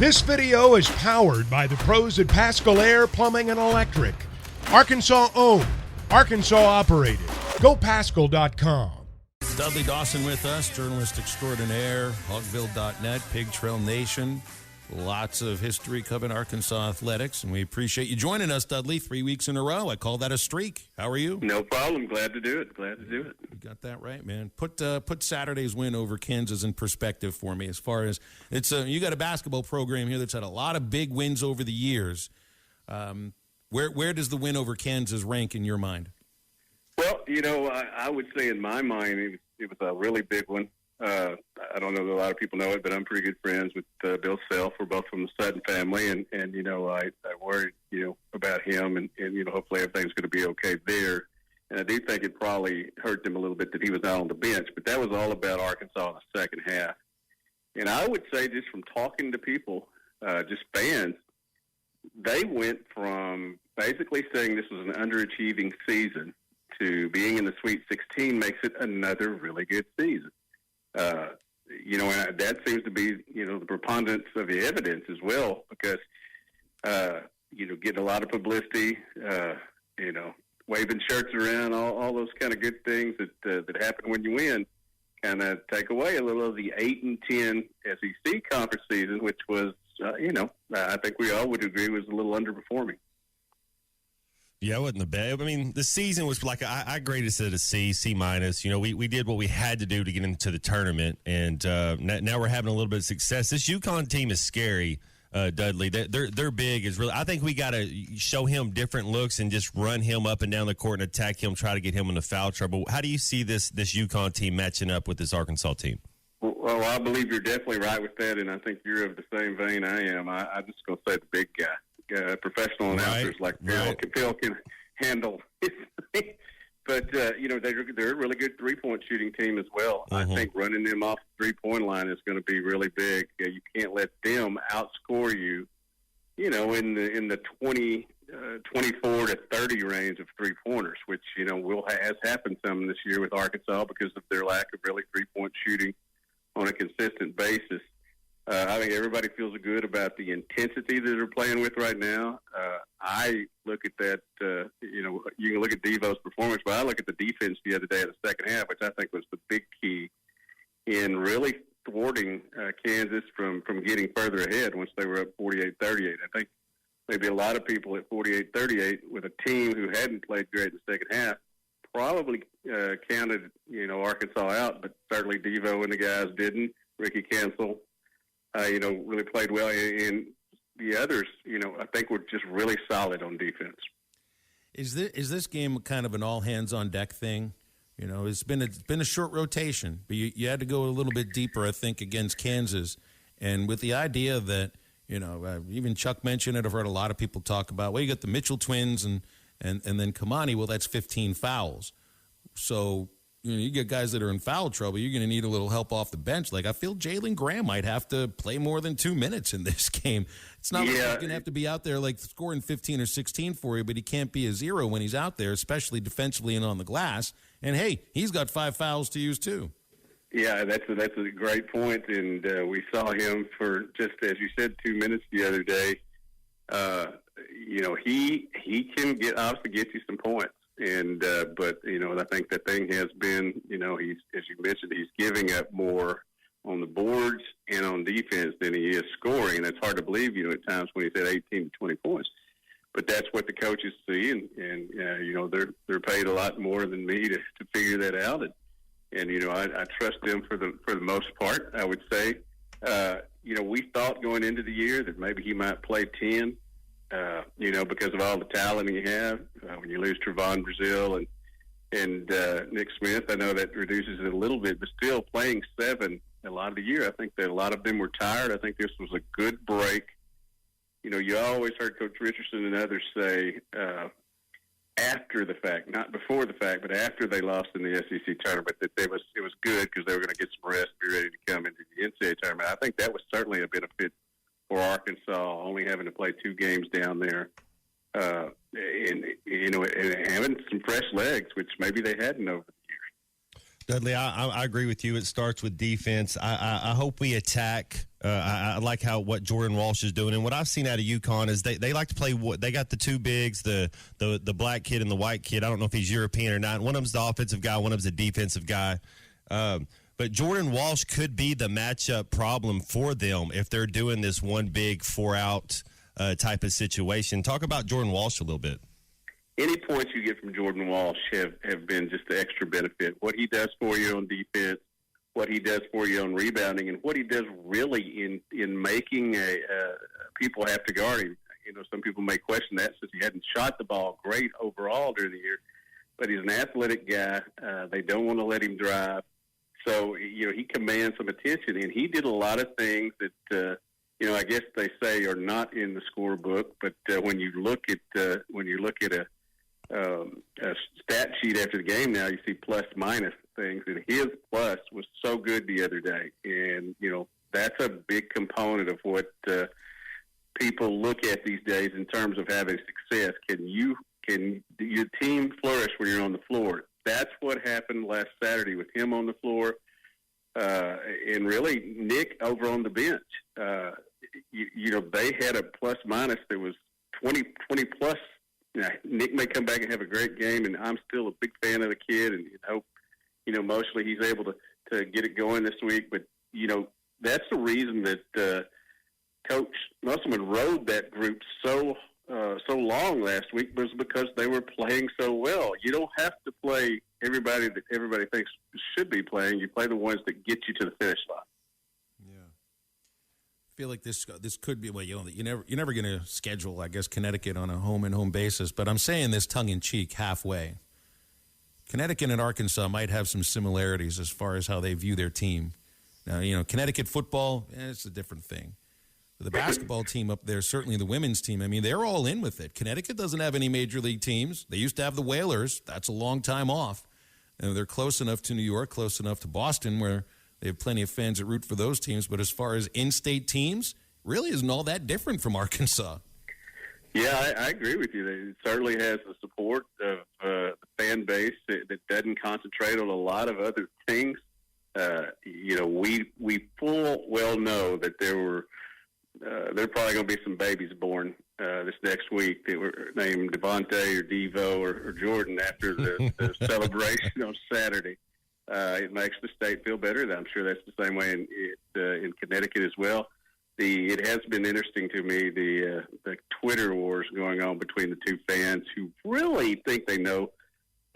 This video is powered by the pros at Pascal Air Plumbing and Electric. Arkansas owned, Arkansas operated. GoPascal.com. Dudley Dawson with us, journalist extraordinaire, Hogville.net, Pig Trail Nation. Lots of history covering Arkansas athletics, and we appreciate you joining us, Dudley, 3 weeks in a row. I call that a streak. How are you? No problem. Glad to do it. You got that right, man. Put Saturday's win over Kansas in perspective for me. As far as you got a basketball program here that's had a lot of big wins over the years. Where does the win over Kansas rank in your mind? Well, I would say in my mind it was a really big one. I don't know that a lot of people know it, but I'm pretty good friends with Bill Self. We're both from the Sutton family, and I worried, about him, and hopefully everything's going to be okay there. And I do think it probably hurt them a little bit that he was out on the bench, but that was all about Arkansas in the second half. And I would say just from talking to people, just fans, they went from basically saying this was an underachieving season to being in the Sweet 16 makes it another really good season. And that seems to be, the preponderance of the evidence as well, because, getting a lot of publicity, waving shirts around, all those kind of good things that happen when you win, kind of take away a little of the 8-10 SEC conference season, which was, I think we all would agree was a little underperforming. Yeah, it wasn't the bad. I mean, the season was like I graded it a C minus. We did what we had to do to get into the tournament, and now we're having a little bit of success. This UConn team is scary, Dudley. They're big. Is really. I think we got to show him different looks and just run him up and down the court and attack him, try to get him into foul trouble. How do you see this UConn team matching up with this Arkansas team? Well, I believe you're definitely right with that, and I think you're of the same vein I am. I'm just going to say the big guy. Professional announcers like Phil can handle it. But, they're a really good three-point shooting team as well. I think running them off the three-point line is going to be really big. You can't let them outscore you, in the 24 to 30 range of three-pointers, which, has happened some this year with Arkansas because of their lack of really three-point shooting on a consistent basis. I think everybody feels good about the intensity that they're playing with right now. I look at that, you can look at Devo's performance, but I look at the defense the other day in the second half, which I think was the big key in really thwarting Kansas from getting further ahead once they were up 48-38. I think maybe a lot of people at 48-38 with a team who hadn't played great in the second half probably counted, Arkansas out, but certainly Devo and the guys didn't. Ricky Cancel, really played well, and the others, I think were just really solid on defense. Is this game kind of an all hands on deck thing? It's been a short rotation, but you had to go a little bit deeper, I think, against Kansas, and with the idea that even Chuck mentioned it. I've heard a lot of people talk about. Well, you got the Mitchell twins and then Kamani. Well, that's 15 fouls, so. You get guys that are in foul trouble, you're going to need a little help off the bench. Like, I feel Jalen Graham might have to play more than 2 minutes in this game. It's not like he's going to have to be out there, like, scoring 15 or 16 for you, but he can't be a zero when he's out there, especially defensively and on the glass. And, hey, he's got 5 fouls to use, too. Yeah, that's a great point, and we saw him for, just as you said, 2 minutes the other day. He can obviously get you some points. And, but I think the thing has been, he's, as you mentioned, he's giving up more on the boards and on defense than he is scoring. And it's hard to believe, at times when he's at 18 to 20 points. But that's what the coaches see. And they're paid a lot more than me to figure that out. And I trust them for the most part, I would say. We thought going into the year that maybe he might play 10. Because of all the talent you have, when you lose Trevon Brazile and Nick Smith, I know that reduces it a little bit, but still playing 7 a lot of the year. I think that a lot of them were tired. I think this was a good break. You always heard Coach Richardson and others say after the fact, not before the fact, but after they lost in the SEC tournament, that it was good because they were going to get some rest, be ready to come into the NCAA tournament. I think that was certainly a benefit for Arkansas, only having to play 2 games down there, and having some fresh legs, which maybe they hadn't over the years. Dudley, I agree with you. It starts with defense. I hope we attack. I like what Jordan Walsh is doing, and what I've seen out of UConn is they like to play. They got the two bigs, the black kid and the white kid. I don't know if he's European or not. One of them's the offensive guy. One of them's a defensive guy. But Jordan Walsh could be the matchup problem for them if they're doing this one big 4-out type of situation. Talk about Jordan Walsh a little bit. Any points you get from Jordan Walsh have been just the extra benefit. What he does for you on defense, what he does for you on rebounding, and what he does really in making people have to guard him. You know, some people may question that since he hadn't shot the ball great overall during the year, but he's an athletic guy. They don't want to let him drive. So, you know, he commands some attention, and he did a lot of things that, you know, I guess they say are not in the scorebook, but when you look at a stat sheet after the game now, you see plus minus things, and his plus was so good the other day. And, you know, that's a big component of what people look at these days in terms of having success. Can your team flourish when you're on the floor? That's what happened last Saturday with him on the floor, and really Nick over on the bench. You know, they had a plus minus that was 20 plus. You know, Nick may come back and have a great game, and I'm still a big fan of the kid, and hope, you know, emotionally he's able to get it going this week. But, you know, that's the reason that Coach Musselman rode that group so long last week, was because they were playing so well. You don't have to play everybody that everybody thinks should be playing. You play the ones that get you to the finish line. I feel like this could be, well, you're never going to schedule, I guess, Connecticut on a home basis, but I'm saying this tongue in cheek halfway. Connecticut and Arkansas might have some similarities as far as how they view their team. Now, you know, Connecticut football, it's a different thing. But the basketball team up there, certainly the women's team, I mean, they're all in with it. Connecticut doesn't have any major league teams. They used to have the Whalers. That's a long time off. And they're close enough to New York, close enough to Boston, where they have plenty of fans that root for those teams. But as far as in-state teams, really isn't all that different from Arkansas. Yeah, I agree with you. It certainly has the support of the fan base that doesn't concentrate on a lot of other things. You know, we full well know that there are probably going to be some babies born this next week that were named Devontae or Devo or Jordan after the celebration on Saturday. It makes the state feel better. I'm sure that's the same way in Connecticut as well. It has been interesting to me, the Twitter wars going on between the two fans who really think they know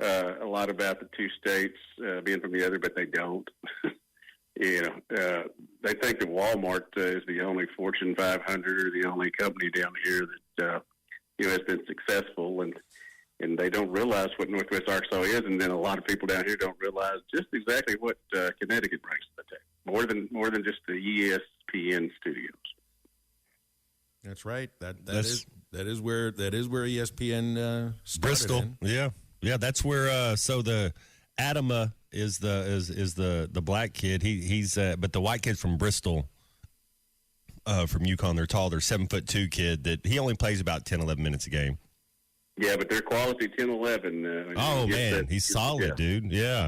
a lot about the two states, being from the other, but they don't. You know, they think that Walmart is the only Fortune 500 or the only company down here that you know, has been successful, and they don't realize what Northwest Arkansas is, and then a lot of people down here don't realize just exactly what Connecticut brings to the table, more than just the ESPN studios. That's right. That is where ESPN started. Bristol. In. Yeah. That's where. So the Adama is the black kid. He's but the white kid's from Bristol. From UConn, they're tall. They're 7'2" kid that he only plays about 10, 11 minutes a game. Yeah, but they're quality 10-11. Oh man, he's solid, dude. Yeah.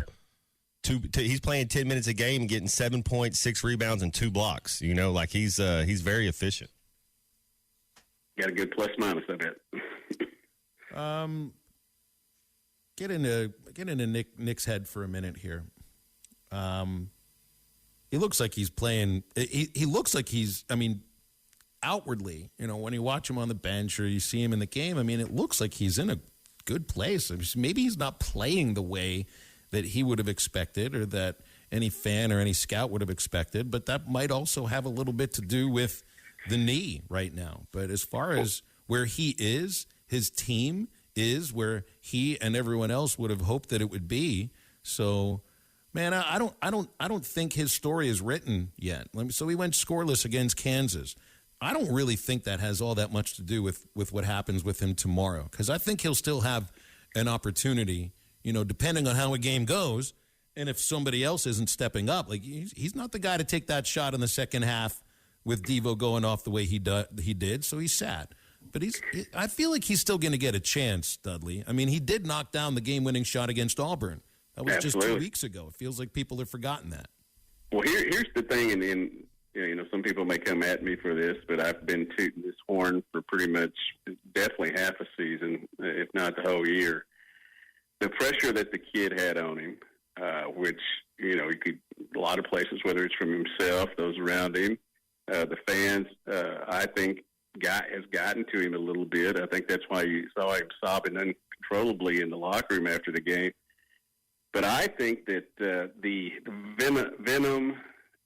He's playing 10 minutes a game and getting 7 points, 6 rebounds, and 2 blocks. You know, like he's very efficient. Got a good plus minus, I bet. Get into Nick's head for a minute here. He looks like he's playing. He looks like he's. I mean, outwardly, you know, when you watch him on the bench or you see him in the game, I mean, it looks like he's in a good place. Maybe he's not playing the way that he would have expected, or that any fan or any scout would have expected, but that might also have a little bit to do with the knee right now. But as far as where he is, his team is where he and everyone else would have hoped that it would be. So, man, I don't think his story is written yet. So he went scoreless against Kansas. I don't really think that has all that much to do with what happens with him tomorrow, because I think he'll still have an opportunity, you know, depending on how a game goes, and if somebody else isn't stepping up. Like, he's not the guy to take that shot in the second half with Devo going off the way he did, so he sat. But I feel like he's still going to get a chance, Dudley. I mean, he did knock down the game-winning shot against Auburn. That was Absolutely. just 2 weeks ago. It feels like people have forgotten that. Well, here's the thing, and some people may come at me for this, but I've been tooting this horn for pretty much definitely half a season, if not the whole year. The pressure that the kid had on him, which, he could, a lot of places, whether it's from himself, those around him, the fans, I think has gotten to him a little bit. I think that's why you saw him sobbing uncontrollably in the locker room after the game. But I think that the venom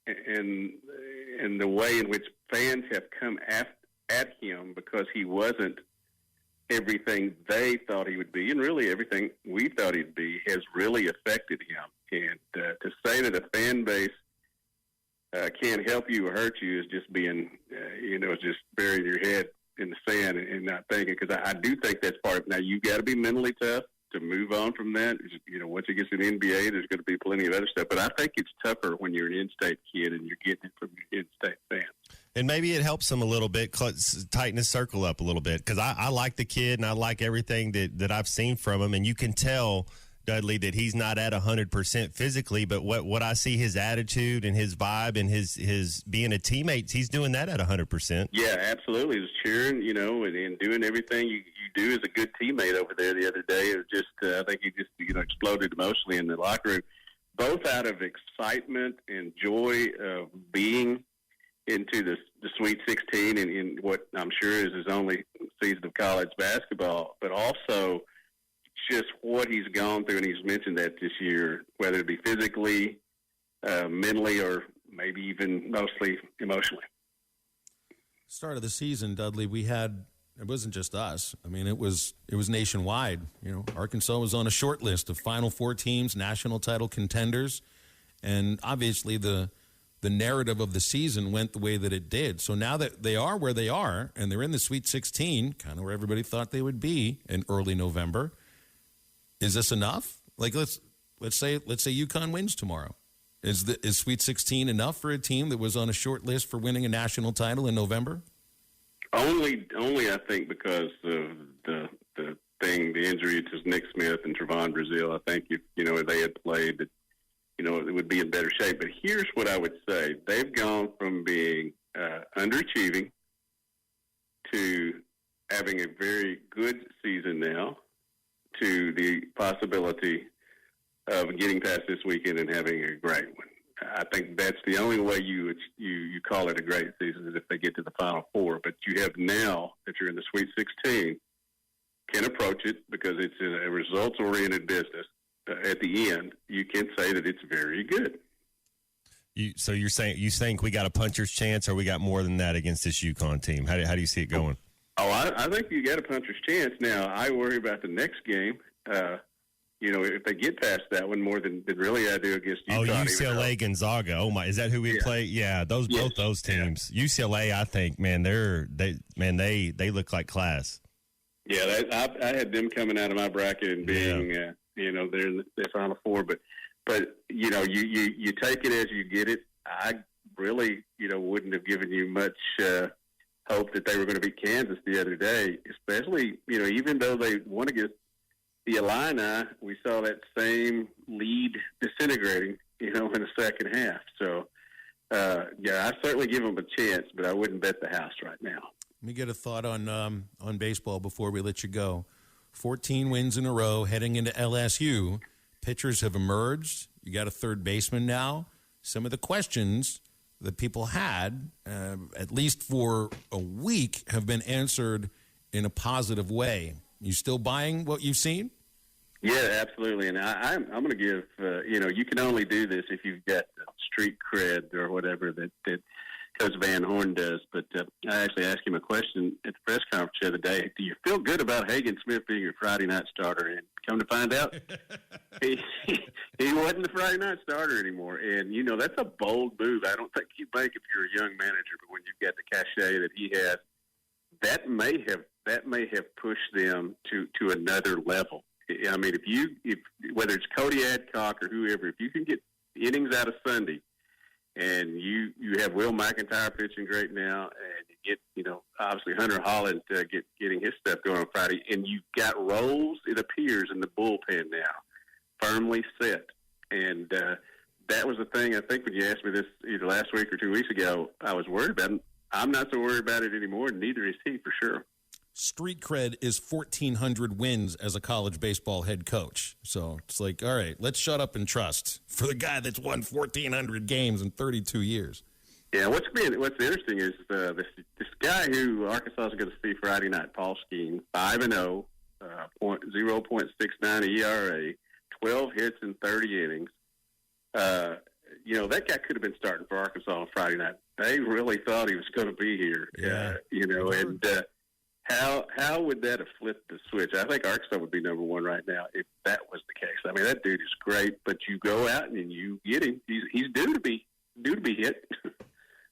and the way in which fans have come at him because he wasn't everything they thought he would be, and really everything we thought he'd be, has really affected him. And to say that a fan base can't help you or hurt you is just being, just burying your head in the sand and not thinking. Because I do think that's part of it. Now, you got to be mentally tough to move on from that. Once you get to the NBA, there's going to be plenty of other stuff. But I think it's tougher when you're an in-state kid and you're getting it from your in-state fans. And maybe it helps him a little bit, tighten his circle up a little bit, because I like the kid and I like everything that I've seen from him. And you can tell, Dudley, that he's not at 100% physically, but what I see, his attitude and his vibe and his being a teammate, he's doing that at 100%. Yeah, absolutely. He's cheering, and doing everything you do as a good teammate over there the other day. It was just, I think he just, exploded emotionally in the locker room, both out of excitement and joy of being into the Sweet 16 and in what I'm sure is his only season of college basketball, but also just what he's gone through, and he's mentioned that this year, whether it be physically, mentally, or maybe even mostly emotionally. Start of the season, Dudley, it wasn't just us. I mean, it was nationwide. Arkansas was on a short list of Final Four teams, national title contenders, and obviously the narrative of the season went the way that it did. So now that they are where they are, and they're in the Sweet 16, kind of where everybody thought they would be in early November, is this enough? Like, let's say UConn wins tomorrow. Is Sweet 16 enough for a team that was on a short list for winning a national title in November? Only I think because of the injury to Nick Smith and Trevon Brazile. I think if they had played, that it would be in better shape. But here's what I would say: they've gone from being underachieving to having a very good season now, to the possibility of getting past this weekend and having a great one. I think that's the only way you call it a great season, is if they get to the Final Four. But you have now, if you're in the Sweet 16, can approach it because it's a results-oriented business. At the end, you can say that it's very good. So you think we got a puncher's chance, or we got more than that against this UConn team? How do you see it going? Oh, I think you got a puncher's chance. Now, I worry about the next game. If they get past that one more than really I do against UConn. Oh, UCLA Gonzaga. Oh my, is that who we play? Yeah, both those teams. Yeah. UCLA, I think, man, they look like class. Yeah, I had them coming out of my bracket and being, they're in the Final Four. But you take it as you get it. I really, wouldn't have given you much hope that they were going to beat Kansas the other day, especially, even though they won against the Illini, we saw that same lead disintegrating, in the second half. So, I certainly give them a chance, but I wouldn't bet the house right now. Let me get a thought on baseball before we let you go. 14 wins in a row heading into LSU. Pitchers have emerged. You got a third baseman now. Some of the questions that people had, at least for a week, have been answered in a positive way. You still buying what you've seen? Yeah, absolutely. And I'm going to give, you can only do this if you've got street cred or whatever that Coach Van Horn does. But I actually asked him a question at the press conference the other day. Do you feel good about Hagen Smith being your Friday night starter? And come to find out, he wasn't the Friday night starter anymore. And, that's a bold move. I don't think you make if you're a young manager, but when you've got the cachet that he has, that may have pushed them to another level. I mean, if whether it's Cody Adcock or whoever, if you can get innings out of Sunday, and you have Will McIntyre pitching great now, and you get obviously Hunter Holland getting his stuff going on Friday, and you've got roles, it appears, in the bullpen now firmly set. And that was the thing, I think, when you asked me this either last week or 2 weeks ago, I was worried about it. I'm not so worried about it anymore, neither is he, for sure. Street cred is 1,400 wins as a college baseball head coach. So it's like, all right, let's shut up and trust for the guy that's won 1,400 games in 32 years. Yeah, what's interesting is this guy who Arkansas is going to see Friday night, Paul Skeen, 5-0, 0.69 ERA, 12 hits in 30 innings. That guy could have been starting for Arkansas on Friday night. They really thought he was going to be here. Yeah. How would that have flipped the switch? I think Arkansas would be number one right now if that was the case. I mean, that dude is great, but you go out and you get him. He's due to be hit.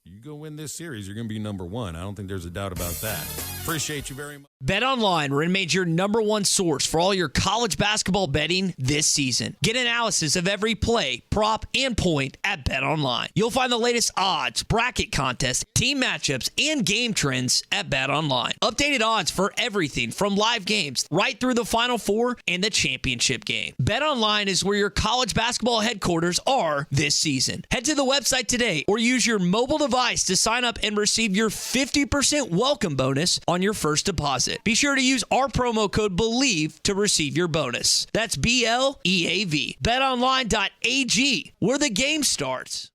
You go win this series, you're going to be number one. I don't think there's a doubt about that. Appreciate you very much. BetOnline remains your number one source for all your college basketball betting this season. Get analysis of every play, prop, and point at BetOnline. You'll find the latest odds, bracket contests, team matchups, and game trends at BetOnline. Updated odds for everything from live games right through the Final Four and the championship game. BetOnline is where your college basketball headquarters are this season. Head to the website today or use your mobile device to sign up and receive your 50% welcome bonus on your first deposit. Be sure to use our promo code BELIEVE to receive your bonus. That's BLEAV. BetOnline.ag, where the game starts.